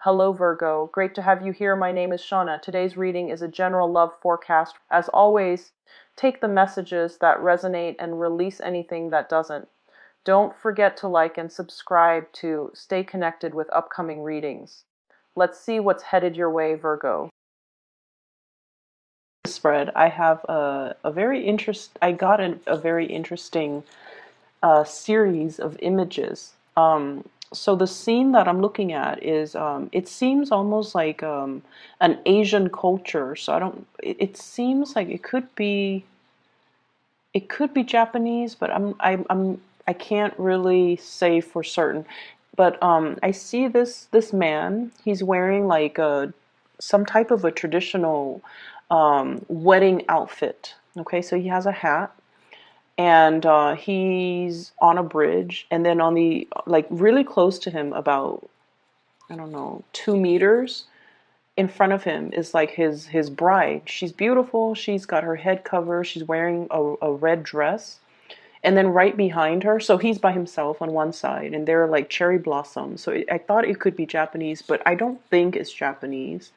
Hello Virgo, great to have you here. My name is Shauna. Today's reading is a general love forecast. As always, take the messages that resonate and release anything that doesn't. Don't forget to like and subscribe to stay connected with upcoming readings. Let's see what's headed your way, Virgo. Spread, I have a very I got a very interesting series of images. So the scene that I'm looking at is, it seems almost like an Asian culture. So I don't, it seems like it could be Japanese, but I can't really say for certain. But I see this man. He's wearing like some type of a traditional wedding outfit. Okay, so he has a hat, and he's on a bridge, and then on the like really close to him, about I don't know 2 meters in front of him is like his bride. She's beautiful. She's got her head covered. She's wearing a red dress. And then right behind her, so he's by himself on one side, and there are like cherry blossoms. So I thought it could be Japanese, but I don't think it's Japanese.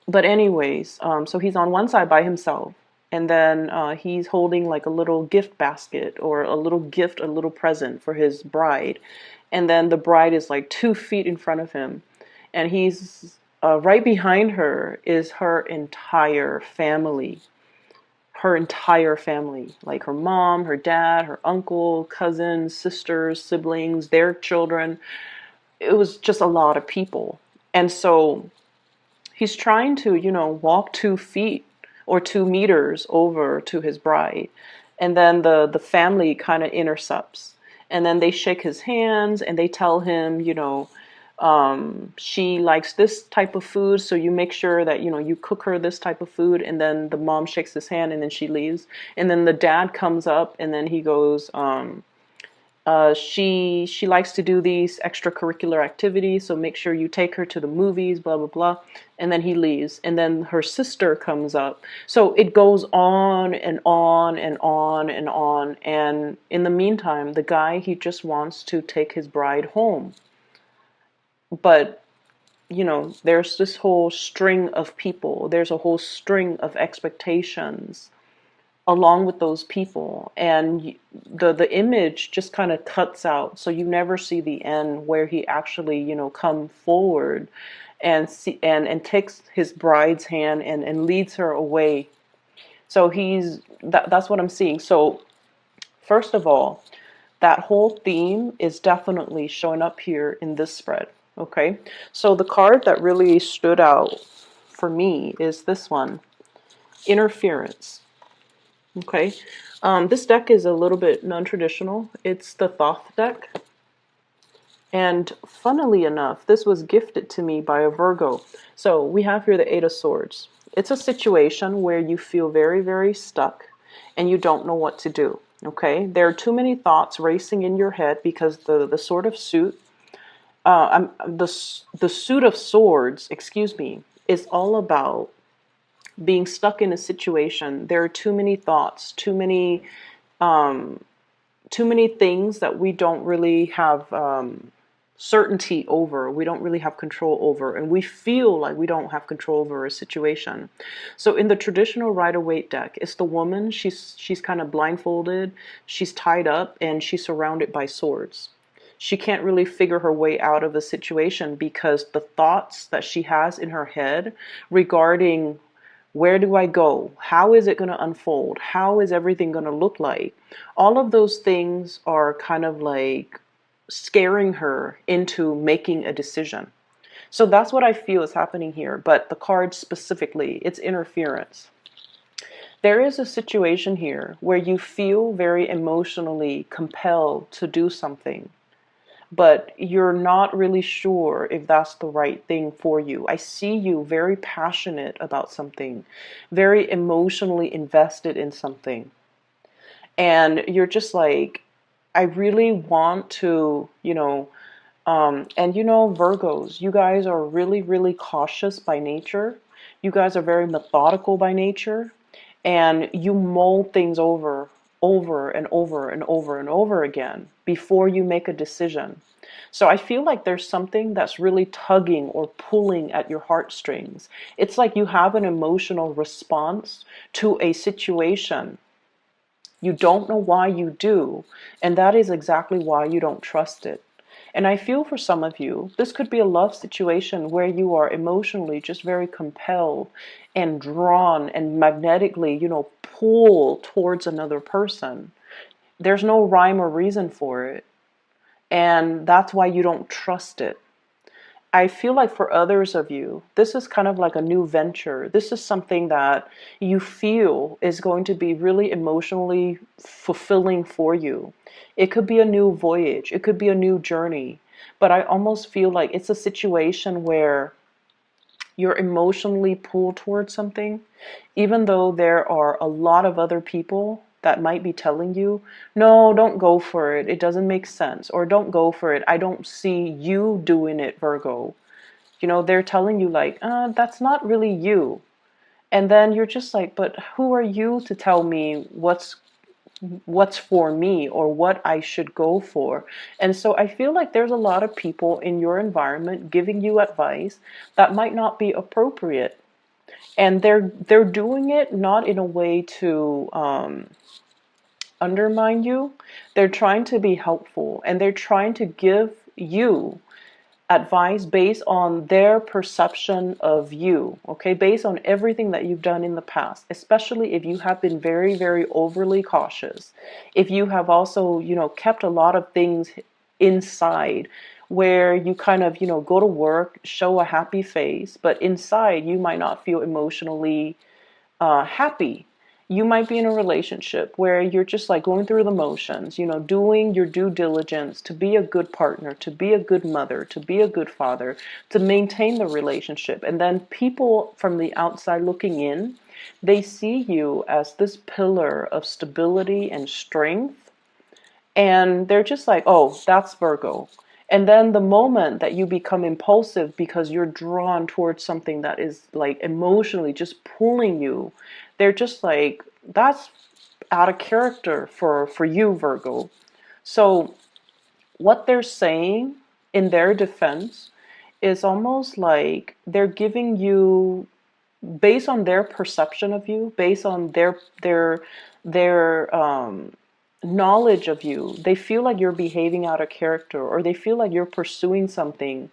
But anyways, so he's on one side by himself, and then he's holding like a little gift basket or a little gift, a little present for his bride. And then the bride is like 2 feet in front of him, and he's right behind her is her entire family. Her entire family, like her mom, her dad, her uncle, cousins, sisters, siblings, their children. It was just a lot of people. And so he's trying to, walk 2 feet or 2 meters over to his bride. And then the family kind of intercepts. And then they shake his hands and they tell him, she likes this type of food, so you make sure that you cook her this type of food. And then the mom shakes his hand and then she leaves. And then the dad comes up and then he goes, she likes to do these extracurricular activities, so make sure you take her to the movies, blah blah blah. And then he leaves, and then her sister comes up. So it goes on and on and on and on. And in the meantime, the guy, he just wants to take his bride home. But there's this whole string of people. There's a whole string of expectations along with those people, and the image just kind of cuts out, so you never see the end where he actually come forward and see and takes his bride's hand and leads her away. So that's what I'm seeing. So first of all, that whole theme is definitely showing up here in this spread. Okay, so the card that really stood out for me is this one, interference. Okay, this deck is a little bit non-traditional. It's the Thoth deck. And funnily enough, this was gifted to me by a Virgo. So we have here the Eight of Swords. It's a situation where you feel very, very stuck and you don't know what to do. Okay, there are too many thoughts racing in your head because the sort of suit, the suit of swords, excuse me, is all about being stuck in a situation. There are too many thoughts, too many things that we don't really have certainty over. We don't really have control over, and we feel like we don't have control over a situation. So in the traditional Rider-Waite deck, it's the woman. She's kind of blindfolded, she's tied up, and she's surrounded by swords. She can't really figure her way out of a situation because the thoughts that she has in her head regarding where do I go? How is it going to unfold? How is everything going to look like? All of those things are kind of like scaring her into making a decision. So that's what I feel is happening here. But the card specifically, it's interference. There is a situation here where you feel very emotionally compelled to do something, but you're not really sure if that's the right thing for you. I see you very passionate about something, very emotionally invested in something. And you're just like, I really want to, and Virgos, you guys are really, really cautious by nature. You guys are very methodical by nature, and you mull things over and over and over and over again before you make a decision. So I feel like there's something that's really tugging or pulling at your heartstrings. It's like you have an emotional response to a situation. You don't know why you do, and that is exactly why you don't trust it. And I feel for some of you, this could be a love situation where you are emotionally just very compelled and drawn and magnetically, pull towards another person. There's no rhyme or reason for it. And that's why you don't trust it. I feel like for others of you, this is kind of like a new venture. This is something that you feel is going to be really emotionally fulfilling for you. It could be a new voyage, it could be a new journey. But I almost feel like it's a situation where you're emotionally pulled towards something, even though there are a lot of other people that might be telling you, no, don't go for it. It doesn't make sense. Or don't go for it. I don't see you doing it, Virgo. They're telling you like, that's not really you. And then you're just like, but who are you to tell me what's for me or what I should go for? And so I feel like there's a lot of people in your environment giving you advice that might not be appropriate. And they're doing it not in a way to undermine you. They're trying to be helpful, and they're trying to give you advice based on their perception of you, okay? Based on everything that you've done in the past, especially if you have been very, very overly cautious. If you have also, kept a lot of things inside where you kind of, go to work, show a happy face, but inside you might not feel emotionally happy. You might be in a relationship where you're just like going through the motions, doing your due diligence to be a good partner, to be a good mother, to be a good father, to maintain the relationship. And then people from the outside looking in, they see you as this pillar of stability and strength. And they're just like, oh, that's Virgo. And then the moment that you become impulsive because you're drawn towards something that is like emotionally just pulling you, they're just like, that's out of character for you, Virgo. So what they're saying in their defense is almost like they're giving you, based on their perception of you, based on their knowledge of you, they feel like you're behaving out of character, or they feel like you're pursuing something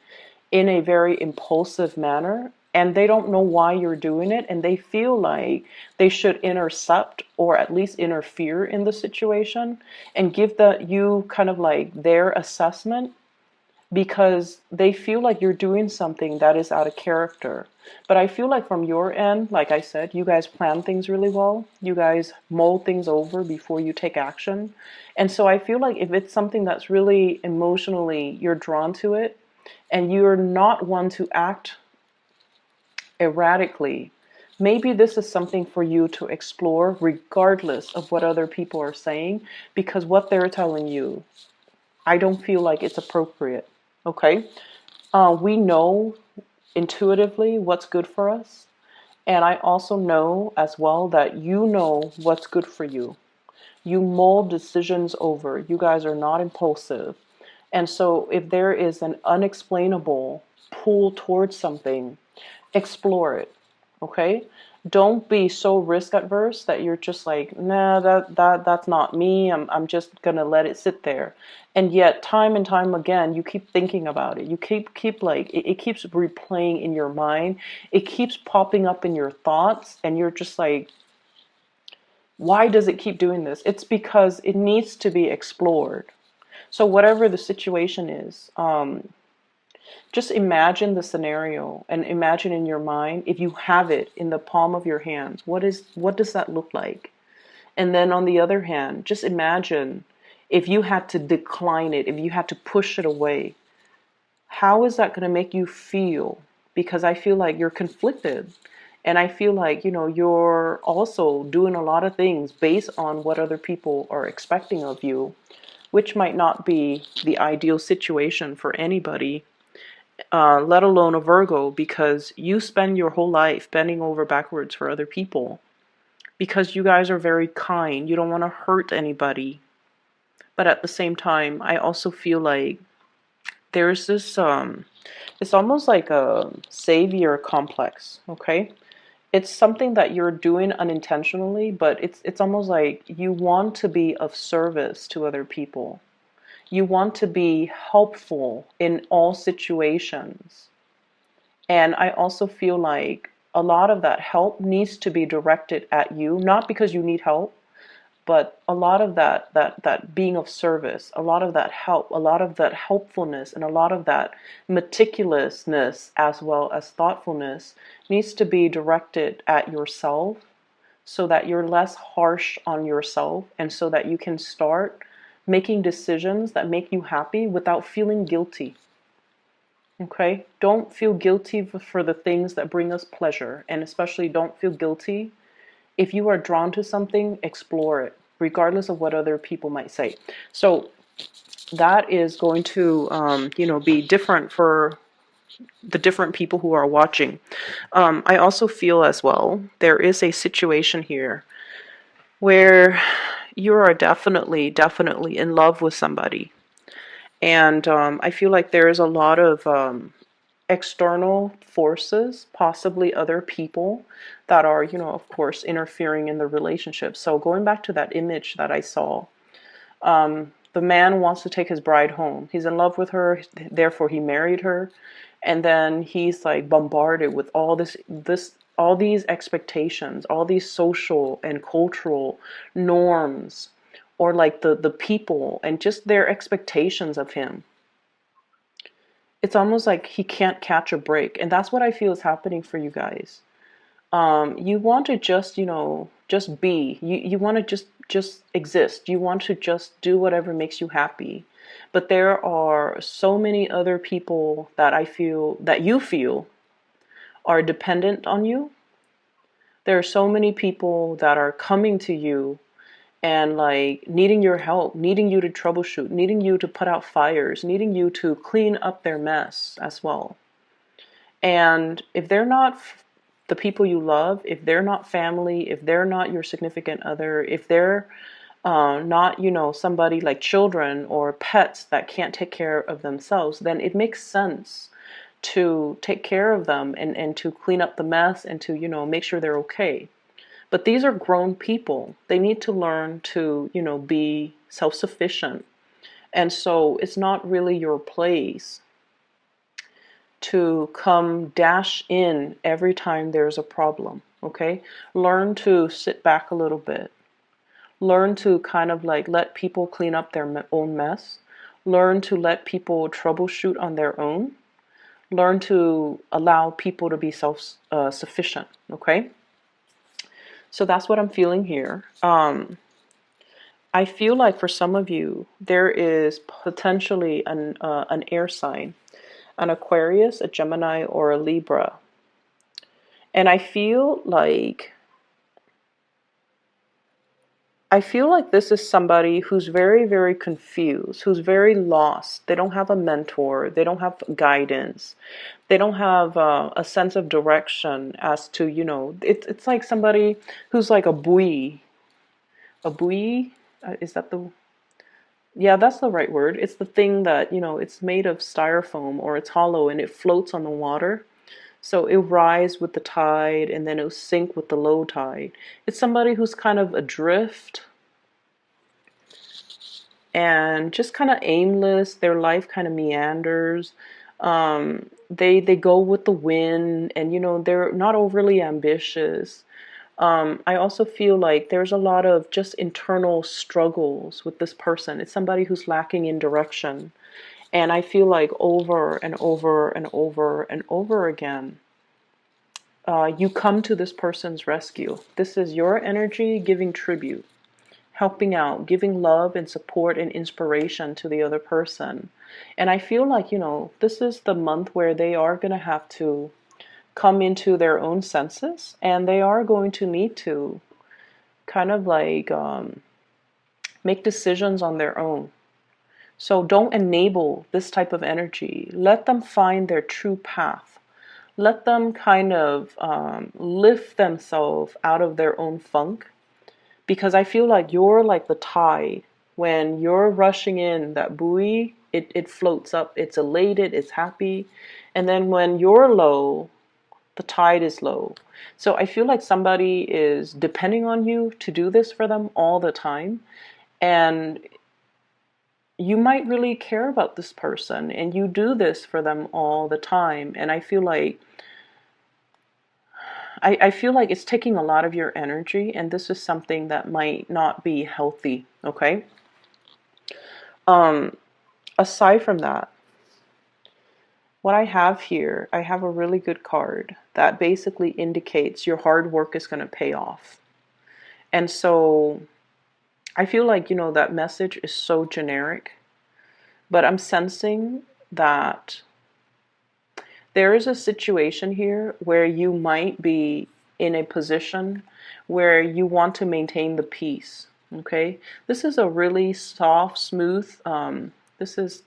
in a very impulsive manner, and they don't know why you're doing it, and they feel like they should intercept or at least interfere in the situation and give you kind of like their assessment, because they feel like you're doing something that is out of character. But I feel like from your end, like I said, you guys plan things really well. You guys mull things over before you take action. And so I feel like if it's something that's really emotionally, you're drawn to it, and you're not one to act erratically, maybe this is something for you to explore regardless of what other people are saying, because what they're telling you, I don't feel like it's appropriate. Okay? We know intuitively what's good for us. And I also know as well that you know what's good for you. You mull decisions over. You guys are not impulsive. And so if there is an unexplainable pull towards something, explore it. Okay? Don't be so risk adverse that you're just like, nah, that's not me. I'm just gonna let it sit there. And yet time and time again you keep thinking about it. You keep like it keeps replaying in your mind. It keeps popping up in your thoughts, and you're just like, why does it keep doing this? It's because it needs to be explored. So whatever the situation is, just imagine the scenario and imagine in your mind, if you have it in the palm of your hands, what does that look like? And then on the other hand, just imagine if you had to decline it, if you had to push it away, how is that going to make you feel? Because I feel like you're conflicted. And I feel like, you're also doing a lot of things based on what other people are expecting of you, which might not be the ideal situation for anybody, let alone a Virgo, because you spend your whole life bending over backwards for other people because you guys are very kind. You don't want to hurt anybody. But at the same time, I also feel like there's this it's almost like a savior complex, okay? It's something that you're doing unintentionally, but it's almost like you want to be of service to other people. You want to be helpful in all situations. And I also feel like a lot of that help needs to be directed at you, not because you need help, but a lot of that being of service, a lot of that help, a lot of that helpfulness, and a lot of that meticulousness as well as thoughtfulness needs to be directed at yourself so that you're less harsh on yourself and so that you can start making decisions that make you happy without feeling guilty. Okay? Don't feel guilty for the things that bring us pleasure, and especially don't feel guilty if you are drawn to something, explore it, regardless of what other people might say. So that is going to, be different for the different people who are watching. I also feel as well there is a situation here where you are definitely in love with somebody, and I feel like there is a lot of external forces, possibly other people that are, of course, interfering in the relationship. So going back to that image that I saw, the man wants to take his bride home. He's in love with her, therefore he married her, and then he's like bombarded with all these expectations, all these social and cultural norms, or like the people and just their expectations of him. It's almost like he can't catch a break, and that's what I feel is happening for you guys. You want to just, just be. You want to just exist. You want to just do whatever makes you happy. But there are so many other people that you feel are dependent on you. There are so many people that are coming to you and like needing your help, needing you to troubleshoot, needing you to put out fires, needing you to clean up their mess as well. And if they're not the people you love, if they're not family, if they're not your significant other, if they're not, somebody like children or pets that can't take care of themselves, then it makes sense to take care of them and to clean up the mess and to, make sure they're okay. But these are grown people. They need to learn to, be self-sufficient. And so it's not really your place to come dash in every time there's a problem, okay? Learn to sit back a little bit. Learn to kind of like let people clean up their own mess. Learn to let people troubleshoot on their own. Learn to allow people to be self-sufficient, okay? So that's what I'm feeling here. I feel like for some of you, there is potentially an air sign, an Aquarius, a Gemini, or a Libra. And I feel like this is somebody who's very, very confused, who's very lost. They don't have a mentor. They don't have guidance. They don't have a sense of direction as to, it's like somebody who's like a buoy. A buoy? Is that the... Yeah, that's the right word. It's the thing that, it's made of styrofoam or it's hollow and it floats on the water. So it'll rise with the tide and then it'll sink with the low tide. It's somebody who's kind of adrift and just kind of aimless. Their life kind of meanders. They go with the wind and, they're not overly ambitious. I also feel like there's a lot of just internal struggles with this person. It's somebody who's lacking in direction. And I feel like over and over and over and over again, you come to this person's rescue. This is your energy giving tribute, helping out, giving love and support and inspiration to the other person. And I feel like, this is the month where they are going to have to come into their own senses, and they are going to need to kind of like make decisions on their own. So don't enable this type of energy. Let them find their true path. Let them kind of lift themselves out of their own funk, because I feel like you're like the tide. When you're rushing in that buoy, it floats up. It's elated, it's happy. And then when you're low, the tide is low. So I feel like somebody is depending on you to do this for them all the time. And you might really care about this person and you do this for them all the time. And I feel like I feel like it's taking a lot of your energy, and this is something that might not be healthy, okay? Aside from that, what I have here, I have a really good card that basically indicates your hard work is going to pay off. And so I feel like, that message is so generic, but I'm sensing that there is a situation here where you might be in a position where you want to maintain the peace. Okay, this is a really soft, smooth. This is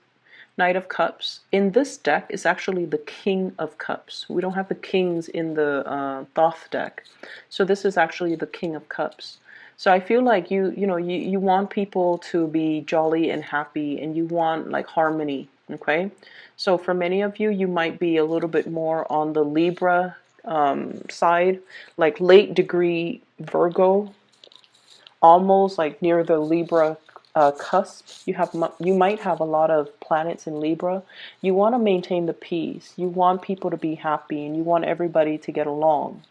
Knight of Cups. In this deck is actually the King of Cups. We don't have the kings in the Thoth deck, so this is actually the King of Cups. So I feel like you want people to be jolly and happy, and you want like harmony. Okay, so for many of you, you might be a little bit more on the Libra side, like late degree Virgo, almost like near the Libra cusp. You might have a lot of planets in Libra. You want to maintain the peace. You want people to be happy, and you want everybody to get along.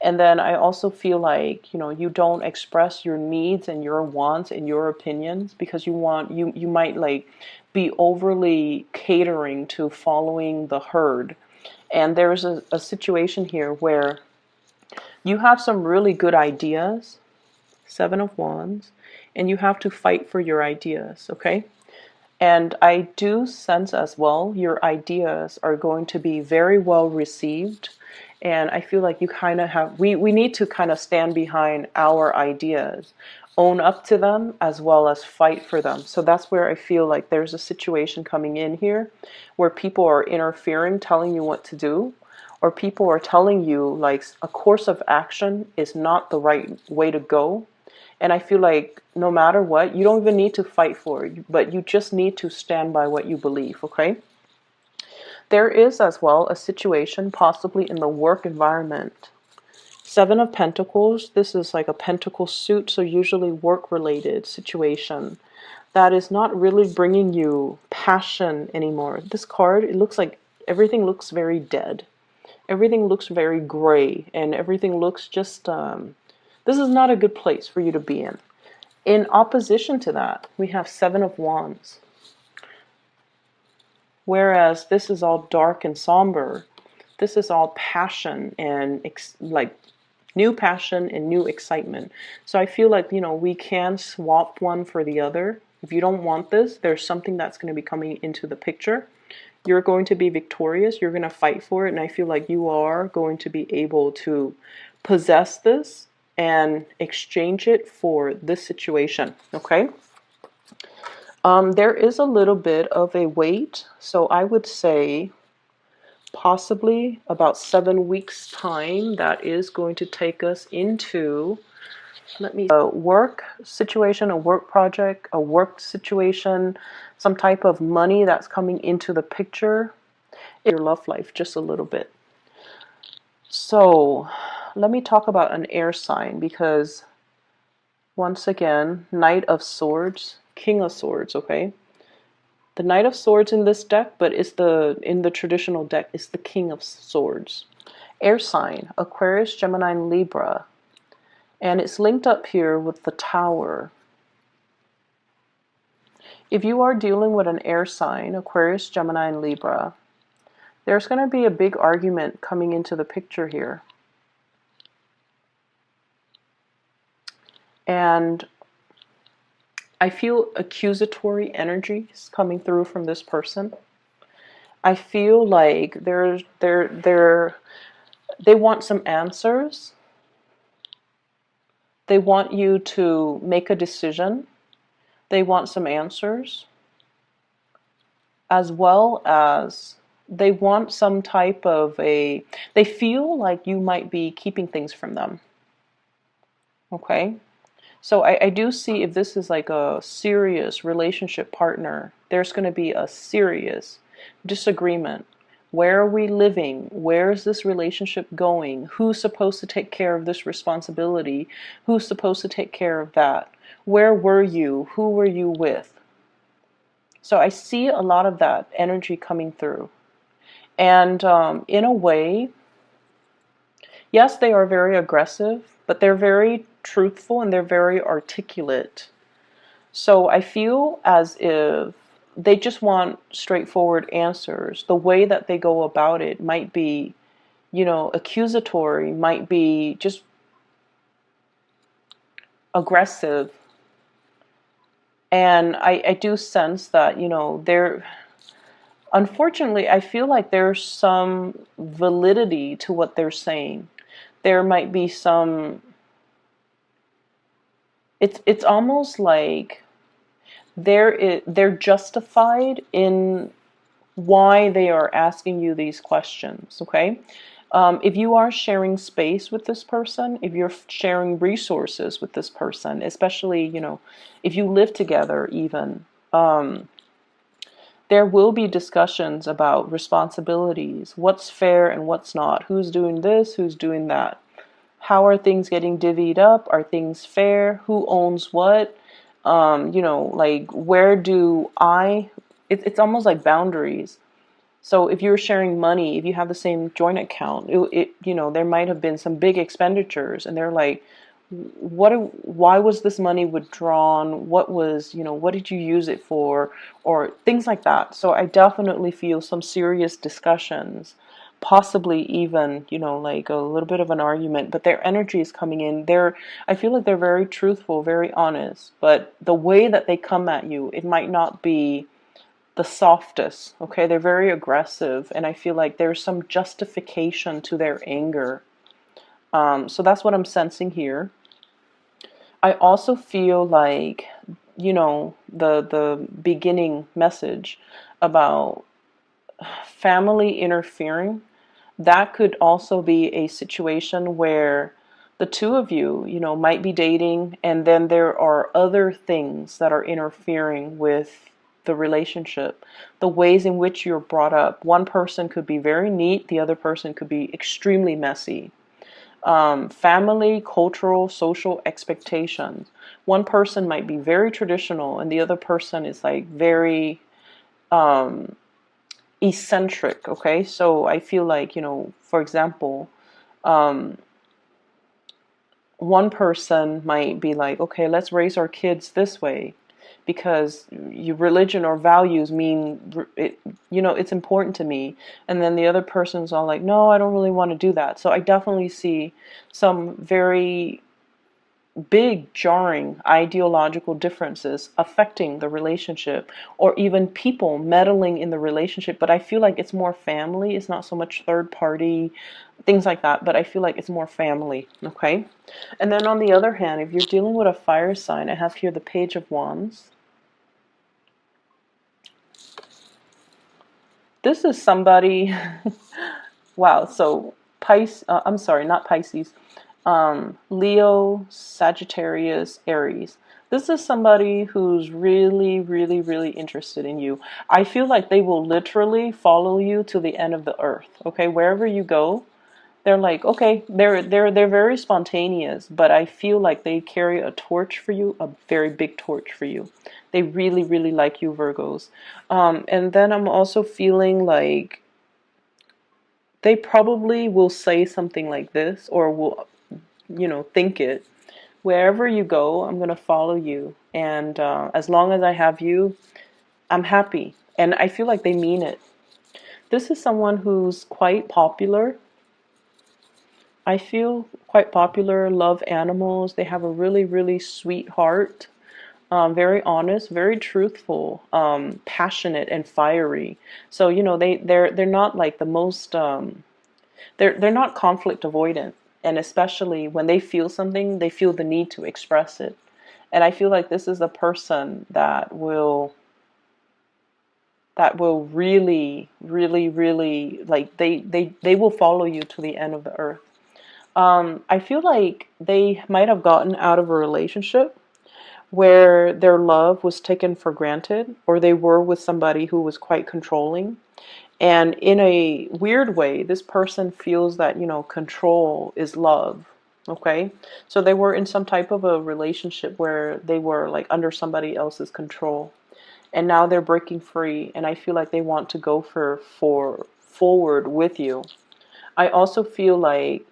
And then I also feel like, you don't express your needs and your wants and your opinions because you might like be overly catering to following the herd. And there's a situation here where you have some really good ideas, Seven of Wands, and you have to fight for your ideas, okay? And I do sense as well your ideas are going to be very well received. And I feel like you kind of we need to kind of stand behind our ideas, own up to them, as well as fight for them. So that's where I feel like there's a situation coming in here where people are interfering, telling you what to do, or people are telling you like a course of action is not the right way to go. And I feel like no matter what, you don't even need to fight for it, but you just need to stand by what you believe, okay? There is as well a situation possibly in the work environment. Seven of Pentacles, this is like a pentacle suit, so usually work-related situation that is not really bringing you passion anymore. This card, it looks like everything looks very dead. Everything looks very gray, and everything looks just, this is not a good place for you to be in. In opposition to that, we have Seven of Wands. Whereas this is all dark and somber, this is all passion and like new passion and new excitement. So I feel like, we can swap one for the other. If you don't want this, there's something that's going to be coming into the picture. You're going to be victorious. You're going to fight for it. And I feel like you are going to be able to possess this and exchange it for this situation. Okay? There is a little bit of a wait. So I would say possibly about 7 weeks time. That is going to take us into, a work situation, a work project, a work situation, some type of money that's coming into the picture in your love life just a little bit. So let me talk about an air sign, because once again, Knight of Swords, King of Swords, okay? The Knight of Swords in this deck, but in the traditional deck, is the King of Swords. Air sign, Aquarius, Gemini, and Libra. And it's linked up here with the Tower. If you are dealing with an air sign, Aquarius, Gemini, and Libra, there's going to be a big argument coming into the picture here. And I feel accusatory energies coming through from this person. I feel like they want some answers. They want you to make a decision. They want some answers. As well as they want some type of they feel like you might be keeping things from them. Okay? So I do see if this is like a serious relationship partner, there's going to be a serious disagreement. Where are we living? Where is this relationship going? Who's supposed to take care of this responsibility? Who's supposed to take care of that? Where were you? Who were you with? So I see a lot of that energy coming through. And in a way, yes, they are very aggressive, but they're very truthful and they're very articulate. So I feel as if they just want straightforward answers. The way that they go about it might be, accusatory, might be just aggressive. And I do sense that, they're, unfortunately, I feel like there's some validity to what they're saying. There might be some, it's almost like they're justified in why they are asking you these questions, okay? If you are sharing space with this person, if you're sharing resources with this person, especially, if you live together even, there will be discussions about responsibilities, what's fair and what's not, who's doing this, who's doing that. How are things getting divvied up? Are things fair? Who owns what? Like where do it's almost like boundaries. So if you're sharing money, if you have the same joint account, there might have been some big expenditures, and they're like, why was this money withdrawn? What did you use it for? Or things like that. So I definitely feel some serious discussions, possibly even, like a little bit of an argument, but their energy is coming in. I feel like they're very truthful, very honest, but the way that they come at you, it might not be the softest, okay? They're very aggressive, and I feel like there's some justification to their anger. So that's what I'm sensing here. I also feel like, the beginning message about family interfering, that could also be a situation where the two of you, might be dating, and then there are other things that are interfering with the relationship, the ways in which you're brought up. One person could be very neat, the other person could be extremely messy. Family, cultural, social expectations. One person might be very traditional, and the other person is like very eccentric. Okay, so I feel like, for example, one person might be like, okay, let's raise our kids this way because your religion or values mean it, it's important to me. And then the other person's all like, no, I don't really want to do that. So I definitely see some very big jarring ideological differences affecting the relationship, or even people meddling in the relationship. But I feel like it's more family, it's not so much third party, things like that, but I feel like it's more family. Okay, and then on the other hand, if you're dealing with a fire sign, I have here the Page of Wands. This is somebody wow, so I'm sorry, not Pisces, Leo, Sagittarius, Aries. This is somebody who's really, really, really interested in you. I feel like they will literally follow you to the end of the earth. Okay, wherever you go, they're like, okay, they're very spontaneous, but I feel like they carry a torch for you, a very big torch for you. They really, really like you, Virgos. And then I'm also feeling like they probably will say something like this, or will, think it. Wherever you go, I'm going to follow you. And as long as I have you, I'm happy. And I feel like they mean it. This is someone who's quite popular. I feel quite popular, love animals. They have a really, really sweet heart. Very honest, very truthful, passionate, and fiery. So they're not like the most they're not conflict avoidant, and especially when they feel something, they feel the need to express it. And I feel like this is a person that will really, really, really, like they will follow you to the end of the earth. I feel like they might have gotten out of a relationship where their love was taken for granted, or they were with somebody who was quite controlling. And in a weird way, this person feels that, control is love. Okay? So they were in some type of a relationship where they were like under somebody else's control. And now they're breaking free, and I feel like they want to go for forward with you. I also feel like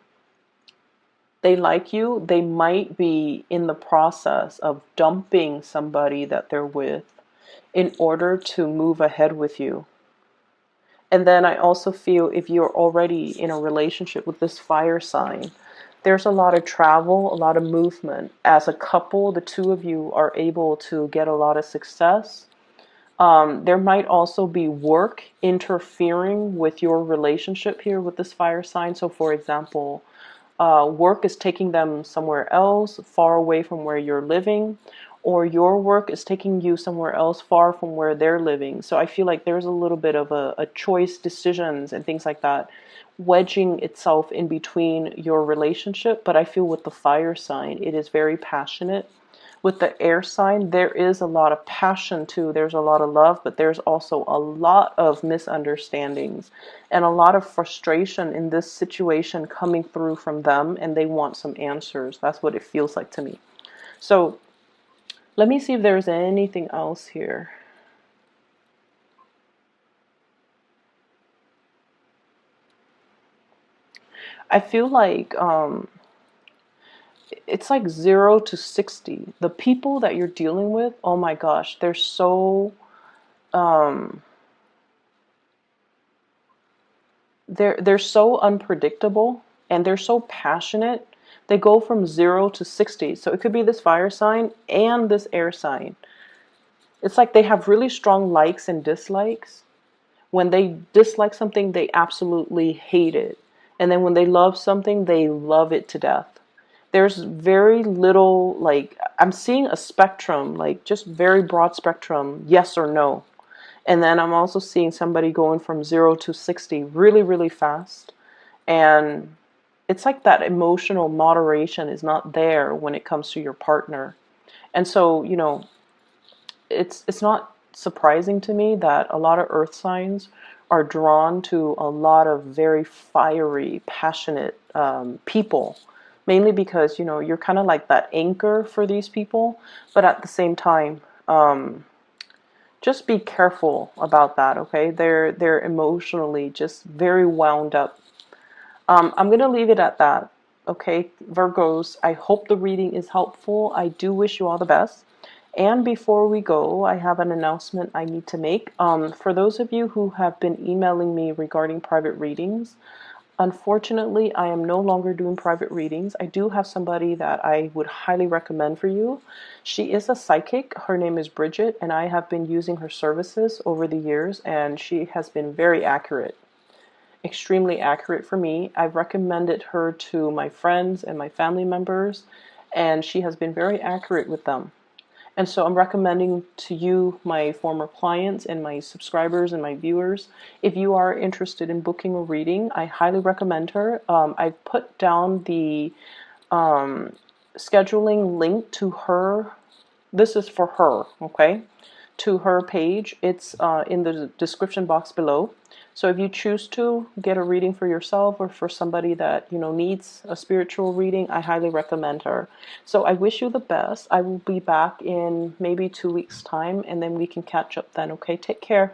they like you. They might be in the process of dumping somebody that they're with in order to move ahead with you. And then I also feel if you're already in a relationship with this fire sign, there's a lot of travel, a lot of movement. As a couple, the two of you are able to get a lot of success. There might also be work interfering with your relationship here with this fire sign. So, for example, work is taking them somewhere else, far away from where you're living, or your work is taking you somewhere else, far from where they're living. So I feel like there's a little bit of a choice decisions and things like that wedging itself in between your relationship. But I feel with the fire sign, it is very passionate. With the air sign, there is a lot of passion too. There's a lot of love, but there's also a lot of misunderstandings and a lot of frustration in this situation coming through from them, and they want some answers. That's what it feels like to me. So let me see if there's anything else here. I feel like it's like 0 to 60. The people that you're dealing with, oh my gosh, they're so um, they're so unpredictable, and they're so passionate. They go from 0 to 60. So it could be this fire sign and this air sign. It's like they have really strong likes and dislikes. When they dislike something, they absolutely hate it. And then when they love something, they love it to death. There's very little, like, I'm seeing a spectrum, like just very broad spectrum, yes or no. And then I'm also seeing somebody going from 0 to 60 really, really fast. And it's like that emotional moderation is not there when it comes to your partner. And so, it's not surprising to me that a lot of earth signs are drawn to a lot of very fiery, passionate people, mainly because you're kind of like that anchor for these people. But at the same time, just be careful about that. Okay, they're emotionally just very wound up. I'm gonna leave it at that. Okay, Virgos, I hope the reading is helpful. I do wish you all the best. And before we go, I have an announcement I need to make. For those of you who have been emailing me regarding private readings, unfortunately, I am no longer doing private readings. I do have somebody that I would highly recommend for you. She is a psychic. Her name is Bridget, and I have been using her services over the years, and she has been very accurate, extremely accurate for me. I've recommended her to my friends and my family members, and she has been very accurate with them. And so I'm recommending to you, my former clients and my subscribers and my viewers, if you are interested in booking a reading, I highly recommend her. I've put down the scheduling link to her. This is for her, okay? To her page. It's in the description box below. So if you choose to get a reading for yourself or for somebody that needs a spiritual reading, I highly recommend her. So I wish you the best. I will be back in maybe 2 weeks' time, and then we can catch up then. Okay, take care.